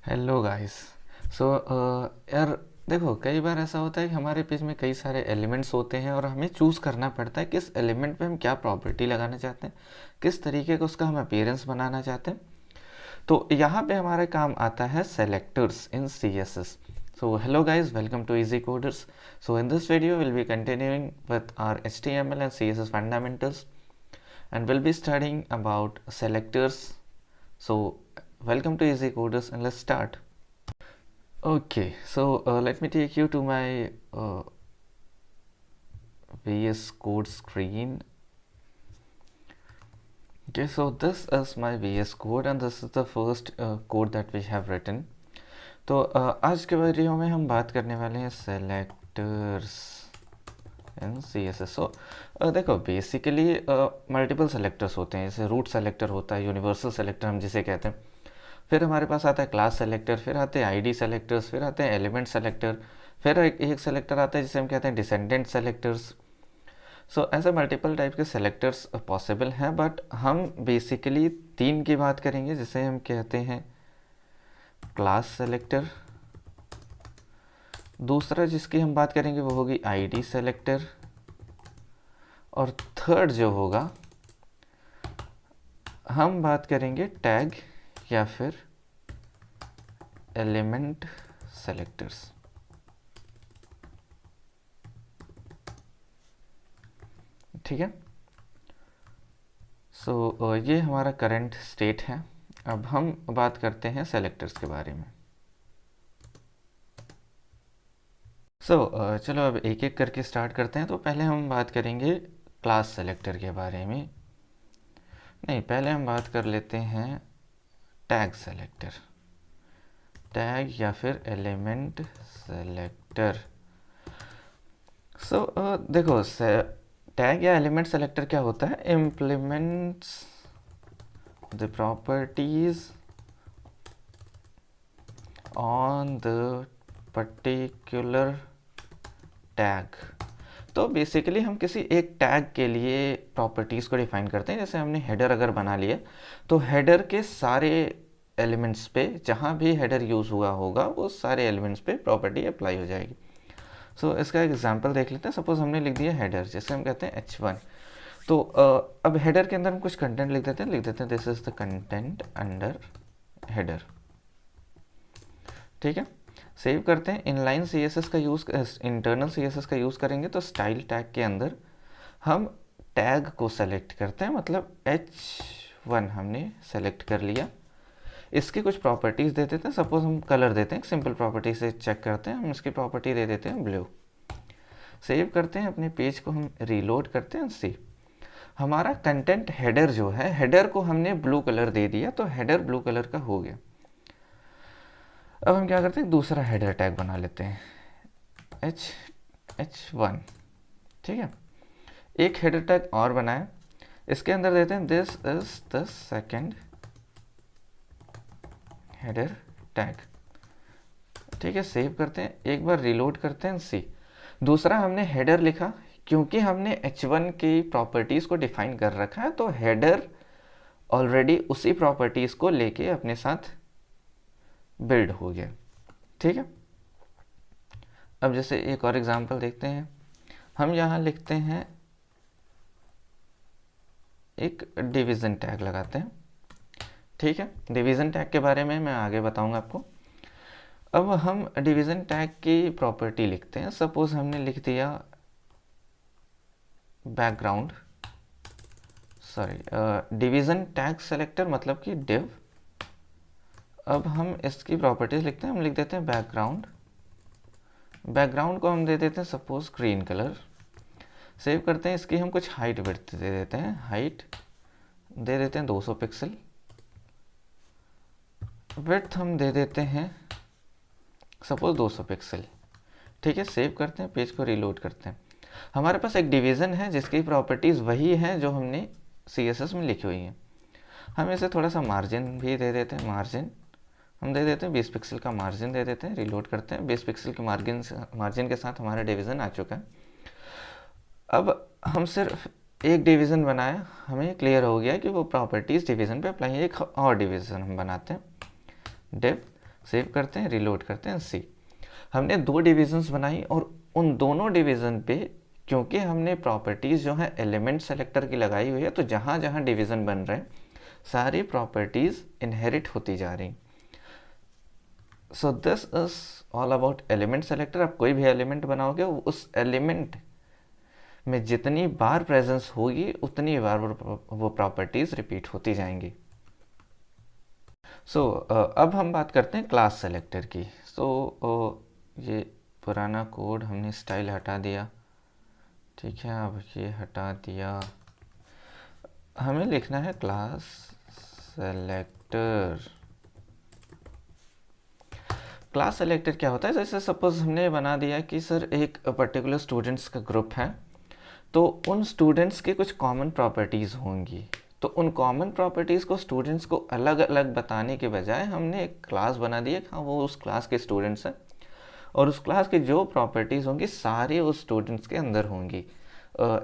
Hello guys. सो यार, देखो कई बार ऐसा होता है कि हमारे पेज में कई सारे एलिमेंट्स होते हैं और हमें चूज़ करना पड़ता है किस एलिमेंट पे हम क्या प्रॉपर्टी लगाना चाहते हैं, किस तरीके का उसका हम अपीयरेंस बनाना चाहते हैं। तो यहाँ पे हमारा काम आता है selectors in C S S. So hello guys, welcome to Easy Coders. So in this video we'll be continuing with our HTML and CSS fundamentals, and we'll be studying about selectors. So welcome to Easy Coders and let's start. Okay, so let me take you to my VS Code screen. Okay, so this is my VS Code and this is the first code that we have written. तो आज के video में हम बात करने वाले हैं selectors in C S S. सो देखो बेसिकली मल्टीपल सेलेक्टर्स होते हैं, जैसे रूट सेलेक्टर होता है, यूनिवर्सल सेलेक्टर हम जिसे कहते हैं। फिर हमारे पास आता है क्लास सेलेक्टर, फिर आते हैं आईडी सेलेक्टर्स, फिर आते हैं एलिमेंट सेलेक्टर, फिर एक सेलेक्टर आता है जिसे हम कहते हैं डिसेंडेंट सेलेक्टर्स। सो ऐसे मल्टीपल टाइप के सेलेक्टर्स पॉसिबल हैं, बट हम बेसिकली तीन की बात करेंगे जिसे हम कहते हैं क्लास सेलेक्टर। दूसरा जिसकी हम बात करेंगे वो होगी आईडी सेलेक्टर, और थर्ड जो होगा हम बात करेंगे टैग या फिर एलिमेंट सेलेक्टर्स। ठीक है। सो ये हमारा करंट स्टेट है। अब हम बात करते हैं सेलेक्टर्स के बारे में। चलो अब एक एक करके स्टार्ट करते हैं। तो पहले हम बात करेंगे क्लास सेलेक्टर के बारे में। नहीं, पहले हम बात कर लेते हैं टैग सेलेक्टर, टैग या फिर एलिमेंट सेलेक्टर। देखो टैग या एलिमेंट सेलेक्टर क्या होता है? Implements the properties on the particular tag. तो बेसिकली हम किसी एक टैग के लिए प्रॉपर्टीज़ को डिफाइन करते हैं। जैसे हमने हेडर अगर बना लिया तो हेडर के सारे एलिमेंट्स पे, जहाँ भी हेडर यूज़ हुआ होगा वो सारे एलिमेंट्स पे प्रॉपर्टी अप्लाई हो जाएगी। इसका एक एग्जांपल देख लेते हैं। सपोज हमने लिख दिया हेडर, जैसे हम कहते हैं h1। तो अब हेडर के अंदर हम कुछ कंटेंट लिख देते हैं this is the content under header. ठीक है, सेव करते हैं। इनलाइन सी एस एस का use, internal C S S का यूज़ करेंगे तो स्टाइल टैग के अंदर हम टैग को सेलेक्ट करते हैं, मतलब h1 हमने सेलेक्ट कर लिया। इसकी कुछ प्रॉपर्टीज़ दे देते हैं। सपोज हम कलर देते हैं, सिंपल प्रॉपर्टी से चेक करते हैं। हम इसकी प्रॉपर्टी दे देते हैं ब्लू। सेव करते हैं, अपने पेज को हम रीलोड करते हैं। सी हमारा कंटेंट हेडर जो है, हेडर को हमने ब्लू कलर दे दिया तो हेडर ब्लू कलर का हो गया। अब हम क्या करते हैं, दूसरा हेडर टैग बना लेते हैं h1। ठीक है, एक हेडर टैग और बनाए, इसके अंदर देते हैं this is the second header tag. ठीक है, सेव करते हैं, एक बार रीलोड करते हैं। सी दूसरा हमने हेडर लिखा, क्योंकि हमने h1 की प्रॉपर्टीज़ को डिफाइन कर रखा है तो हेडर ऑलरेडी उसी प्रॉपर्टीज़ को लेके अपने साथ बिल्ड हो गया। ठीक है, अब जैसे एक और एग्जांपल देखते हैं। हम यहाँ लिखते हैं, एक डिवीज़न टैग लगाते हैं। ठीक है, डिवीज़न टैग के बारे में मैं आगे बताऊंगा आपको। अब हम डिवीज़न टैग की प्रॉपर्टी लिखते हैं। सपोज हमने लिख दिया background, sorry division tag selector मतलब कि डिव। अब हम इसकी प्रॉपर्टीज लिखते हैं। हम लिख देते हैं बैकग्राउंड, बैकग्राउंड को हम दे देते हैं सपोज ग्रीन कलर। सेव करते हैं, इसकी हम कुछ हाइट विड्थ दे देते हैं। हाइट दे देते हैं 200 पिक्सल, विड्थ हम दे देते हैं सपोज 200 पिक्सल। ठीक है, सेव करते हैं, पेज को रीलोड करते हैं। हमारे पास एक डिवीज़न है जिसकी प्रॉपर्टीज़ वही हैं जो हमने CSS में लिखी हुई हैं। हम इसे थोड़ा सा मार्जिन भी दे देते हैं। मार्जिन हम दे देते हैं 20 पिक्सल का मार्जिन दे देते हैं। रीलोड करते हैं, 20 पिक्सल के मार्जिन के साथ हमारा डिवीज़न आ चुका है। अब हम सिर्फ एक डिवीज़न बनाया, हमें क्लियर हो गया कि वो प्रॉपर्टीज़ डिवीज़न पे अप्लाई है। एक और डिवीज़न हम बनाते हैं, डिव। सेव करते हैं, रीलोड करते हैं, सी। हमने दो डिविजन्स बनाई और उन दोनों डिवीज़न पे क्योंकि हमने प्रॉपर्टीज़ जो है एलिमेंट सेलेक्टर की लगाई हुई है, तो जहाँ जहाँ डिवीज़न बन रहे हैं सारी प्रॉपर्टीज़ इनहेरिट होती जा रही। So this is all about element selector. आप कोई भी एलिमेंट बनाओगे, उस एलिमेंट में जितनी बार प्रेजेंस होगी उतनी बार वो प्रॉपर्टीज़ रिपीट होती जाएंगी। सो अब हम बात करते हैं क्लास सेलेक्टर की। ये पुराना कोड हमने स्टाइल हटा दिया, ठीक है, अब ये हटा दिया। हमें लिखना है क्लास सेलेक्टर। क्लास सेलेक्टर क्या होता है? जैसे सपोज हमने बना दिया कि सर एक पर्टिकुलर स्टूडेंट्स का ग्रुप है, तो उन स्टूडेंट्स की कुछ कॉमन प्रॉपर्टीज़ होंगी। तो उन कॉमन प्रॉपर्टीज़ को स्टूडेंट्स को अलग अलग बताने के बजाय हमने एक क्लास बना दिया। हाँ, वो उस क्लास के स्टूडेंट्स हैं और उस क्लास की जो प्रॉपर्टीज़ होंगी सारी उस स्टूडेंट्स के अंदर होंगी।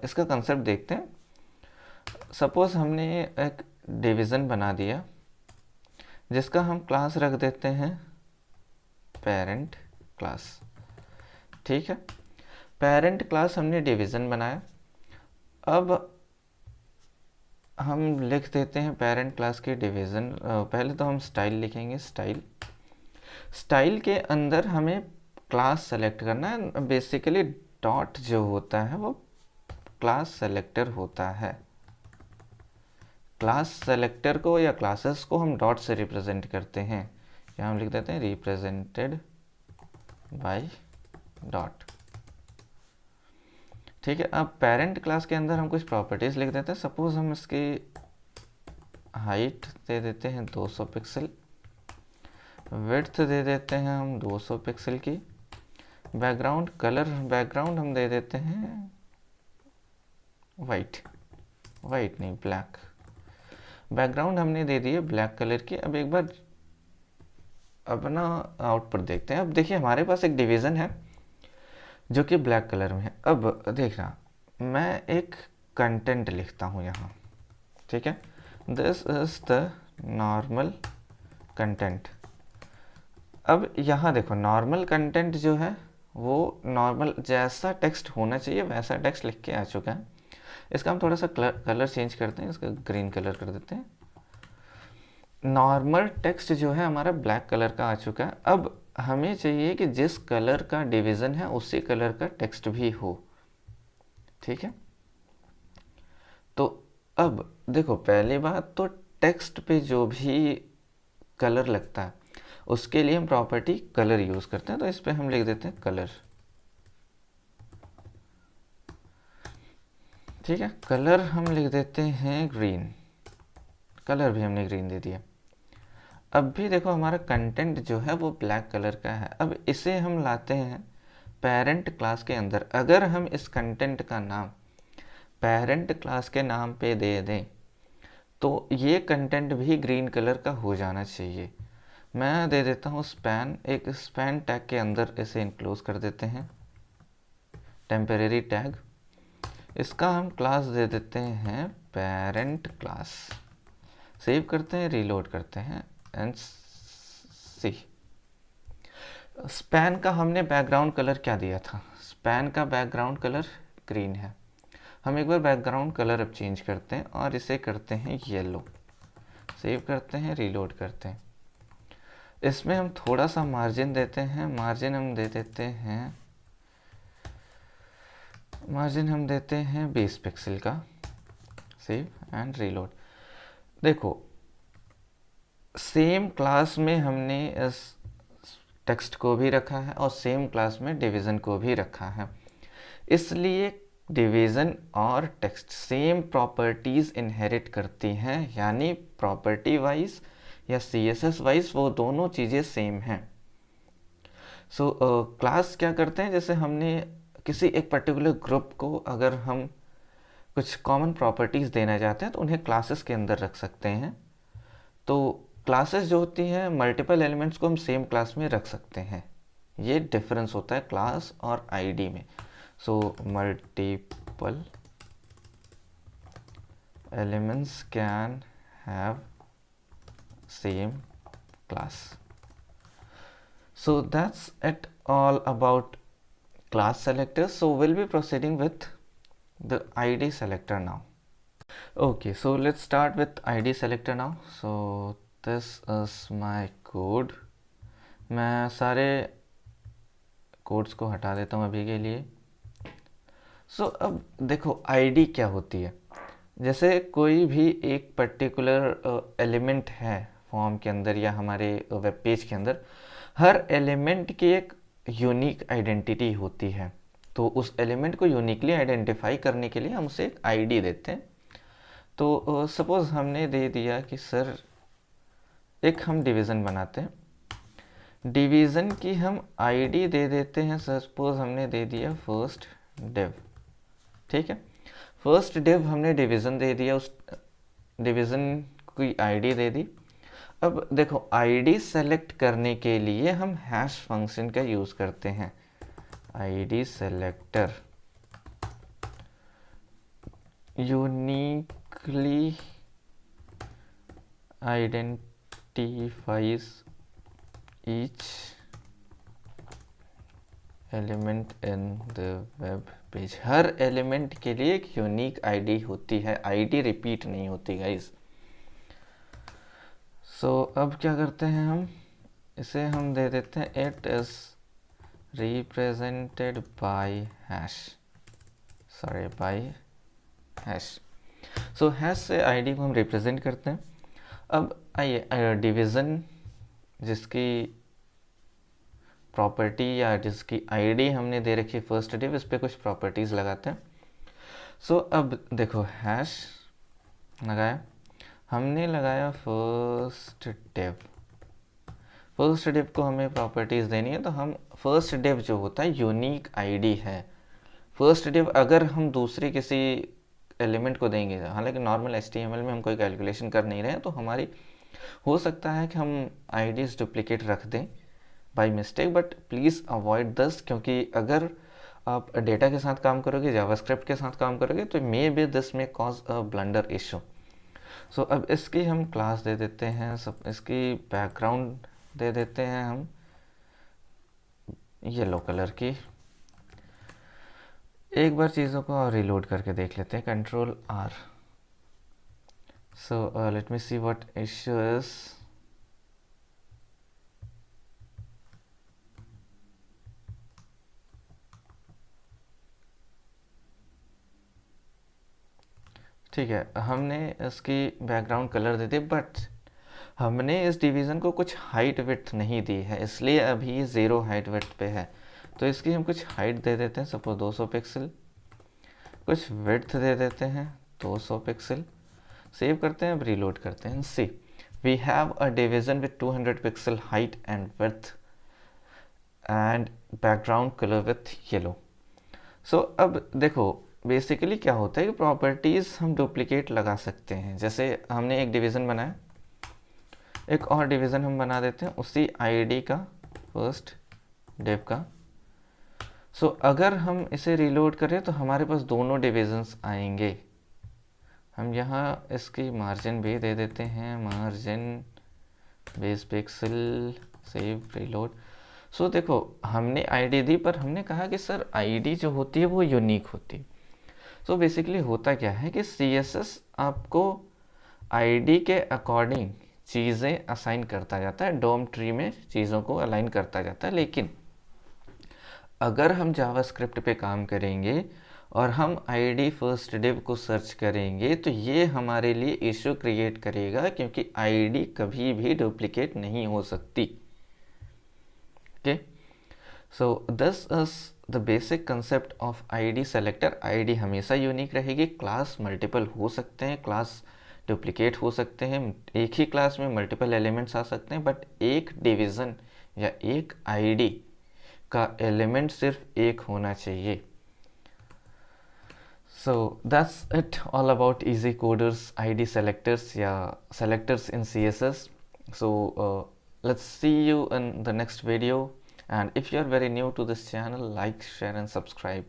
इसका कंसेप्ट देखते हैं। सपोज हमने एक डिवीज़न बना दिया जिसका हम क्लास रख देते हैं पेरेंट क्लास, ठीक है। पेरेंट क्लास हमने डिवीज़न बनाया। अब हम लिख देते हैं पेरेंट क्लास के डिवीज़न। पहले तो हम स्टाइल लिखेंगे, स्टाइल के अंदर हमें क्लास सेलेक्ट करना है। बेसिकली डॉट जो होता है वो क्लास सेलेक्टर होता है। क्लास सेलेक्टर को या क्लासेस को हम डॉट से रिप्रेजेंट करते हैं। यहाँ हम लिख देते हैं रिप्रेजेंटेड बाय डॉट, ठीक है। अब पेरेंट क्लास के अंदर हम कुछ प्रॉपर्टीज़ लिख देते हैं। सपोज हम इसकी हाइट दे देते हैं 200 पिक्सल, विड्थ दे देते हैं हम 200 पिक्सल की, बैकग्राउंड कलर, बैकग्राउंड हम दे देते हैं वाइट नहीं ब्लैक, बैकग्राउंड हमने दे दिए ब्लैक कलर की। अब एक बार अपना आउटपुट देखते हैं। अब देखिए हमारे पास एक डिवीज़न है जो कि ब्लैक कलर में है। अब देखना, मैं एक कंटेंट लिखता हूँ यहाँ, ठीक है। This is the normal content. अब यहाँ देखो, नॉर्मल कंटेंट जो है वो नॉर्मल जैसा टेक्स्ट होना चाहिए वैसा टेक्स्ट लिख के आ चुका है। इसका हम थोड़ा सा कलर चेंज करते हैं, इसका ग्रीन कलर कर देते हैं। नॉर्मल टेक्स्ट जो है हमारा ब्लैक कलर का आ चुका है। अब हमें चाहिए कि जिस कलर का डिवीज़न है उसी कलर का टेक्स्ट भी हो, ठीक है। तो अब देखो, पहली बात तो टेक्स्ट पे जो भी कलर लगता है उसके लिए हम प्रॉपर्टी कलर यूज़ करते हैं। तो इस पे हम लिख देते हैं कलर, ठीक है। कलर हम लिख देते हैं ग्रीन, कलर भी हमने ग्रीन दे दिया। अब भी देखो हमारा कंटेंट जो है वो ब्लैक कलर का है। अब इसे हम लाते हैं पेरेंट क्लास के अंदर। अगर हम इस कंटेंट का नाम पेरेंट क्लास के नाम पे दे दें तो ये कंटेंट भी ग्रीन कलर का हो जाना चाहिए। मैं दे देता हूँ स्पैन, एक स्पैन टैग के अंदर इसे इनक्लोज कर देते हैं, टेम्परेरी टैग। इसका हम क्लास दे देते हैं पेरेंट क्लास। सेव करते हैं, रीलोड करते हैं एंड सी। स्पैन का हमने बैकग्राउंड कलर क्या दिया था? स्पैन का बैकग्राउंड कलर ग्रीन है। हम एक बार बैकग्राउंड कलर अब चेंज करते हैं और इसे करते हैं येलो। सेव करते हैं, रीलोड करते हैं। इसमें हम थोड़ा सा मार्जिन देते हैं, मार्जिन हम देते हैं 20 पिक्सल का। Save and reload. देखो, सेम क्लास में हमने इस टेक्स्ट को भी रखा है और सेम क्लास में डिवीज़न को भी रखा है, इसलिए डिवीज़न और टेक्स्ट सेम प्रॉपर्टीज़ इनहेरिट करती हैं। यानी प्रॉपर्टी वाइज या CSS वाइज वो दोनों चीज़ें सेम हैं। सो क्लास क्या करते हैं, जैसे हमने किसी एक पर्टिकुलर ग्रुप को अगर हम कुछ कॉमन प्रॉपर्टीज़ देना चाहते हैं तो उन्हें क्लासेस के अंदर रख सकते हैं। तो क्लासेस जो होती हैं मल्टीपल एलिमेंट्स को हम सेम क्लास में रख सकते हैं। ये डिफरेंस होता है क्लास और आईडी में। So multiple elements can have same class. So that's it all about class selectors. So we'll be proceeding with the ID selector now. Okay, so let's start with ID selector now. So this is my code. मैं सारे codes को हटा देता हूँ अभी के लिए. अब देखो आईडी क्या होती है. जैसे कोई भी एक पर्टिकुलर एलिमेंट है फॉर्म के अंदर या हमारे वेब पेज के अंदर, हर एलिमेंट की एक यूनिक आइडेंटिटी होती है. तो उस एलिमेंट को यूनिकली आइडेंटिफाई करने के लिए हम उसे एक आईडी देते हैं. तो सपोज़ हमने दे दिया कि सर एक हम डिवीज़न बनाते हैं. डिवीज़न की हम आईडी दे देते हैं. सपोज़ हमने दे दिया फर्स्ट डिव. ठीक है, फर्स्ट डिव हमने डिवीज़न दे दिया, उस डिवीज़न की आईडी दे दी. अब देखो आईडी सेलेक्ट करने के लिए हम हैश फंक्शन का यूज़ करते हैं. ID selector uniquely identifies each element in the web page. Her element के लिए एक यूनिक आईडी होती है, आईडी रिपीट नहीं होती गाइस. अब क्या करते हैं हम, इसे हम दे देते हैं it is represented by hash. Sorry, by hash. Hash से आईडी को हम रिप्रेजेंट करते हैं. अब आइए डिवीज़न जिसकी प्रॉपर्टी या जिसकी आईडी हमने दे रखी है फर्स्ट डिव, इस पर कुछ प्रॉपर्टीज़ लगाते हैं. अब देखो हैश लगाया, हमने लगाया फर्स्ट डिव. फर्स्ट डिव को हमें प्रॉपर्टीज़ देनी है, तो हम फर्स्ट डिव जो होता है यूनिक आईडी है. फर्स्ट डिव अगर हम दूसरे किसी एलिमेंट को देंगे, हालांकि नॉर्मल HTML में हम कोई कैलकुलेशन कर नहीं रहे हैं, तो हमारी हो सकता है कि हम आईडीज़ डुप्लीकेट रख दें by mistake. But please avoid this, क्योंकि अगर आप डेटा के साथ काम करोगे, जावास्क्रिप्ट के साथ काम करोगे, तो मे बी दिस में कॉज अ ब्लंडर इशू. अब इसकी हम क्लास दे देते हैं. इसकी बैकग्राउंड दे देते हैं हम येलो कलर की. एक बार चीज़ों को और रिलोड करके देख लेते हैं. Ctrl+R. Let me see what issue is. ठीक है, हमने इसकी background colour they the, but हमने इस डिवीज़न को कुछ हाइट विड्थ नहीं दी है, इसलिए अभी ये 0 हाइट विड्थ पे है. तो इसकी हम कुछ हाइट दे देते हैं, सपोज 200 पिक्सल. कुछ विड्थ दे देते हैं 200 पिक्सल. सेव करते हैं, अब रीलोड करते हैं. See we have a division with 200 pixel height and width and background colour with yellow. अब देखो बेसिकली क्या होता है कि प्रॉपर्टीज़ हम डुप्लीकेट लगा सकते हैं. जैसे हमने एक डिवीज़न बनाया, एक और डिवीज़न हम बना देते हैं उसी आईडी का, फर्स्ट डिव का. अगर हम इसे रीलोड करें तो हमारे पास दोनों डिवीज़न्स आएंगे. हम यहाँ इसकी मार्जिन भी दे देते हैं, margin base pixel. Save, reload. देखो हमने आईडी दी, पर हमने कहा कि सर आईडी जो होती है वो यूनिक होती है. बेसिकली होता क्या है कि CSS आपको आईडी के अकॉर्डिंग चीज़ें असाइन करता जाता है, डोम ट्री में चीज़ों को अलाइन करता जाता है. लेकिन अगर हम जावास्क्रिप्ट पे काम करेंगे और हम आईडी फर्स्ट डिव को सर्च करेंगे, तो ये हमारे लिए इशू क्रिएट करेगा, क्योंकि आईडी कभी भी डुप्लीकेट नहीं हो सकती. Okay, this is the basic concept of ID selector. ID हमेशा यूनिक रहेगी. क्लास मल्टीपल हो सकते हैं, क्लास डुप्लीकेट हो सकते हैं, एक ही क्लास में मल्टीपल एलिमेंट्स आ सकते हैं, बट एक डिवीज़न या एक आईडी का एलिमेंट सिर्फ एक होना चाहिए. That's it all about easy coders ID selectors या selectors in CSS. Let's see you in the next video, and if you are very new to this channel, like, share and subscribe.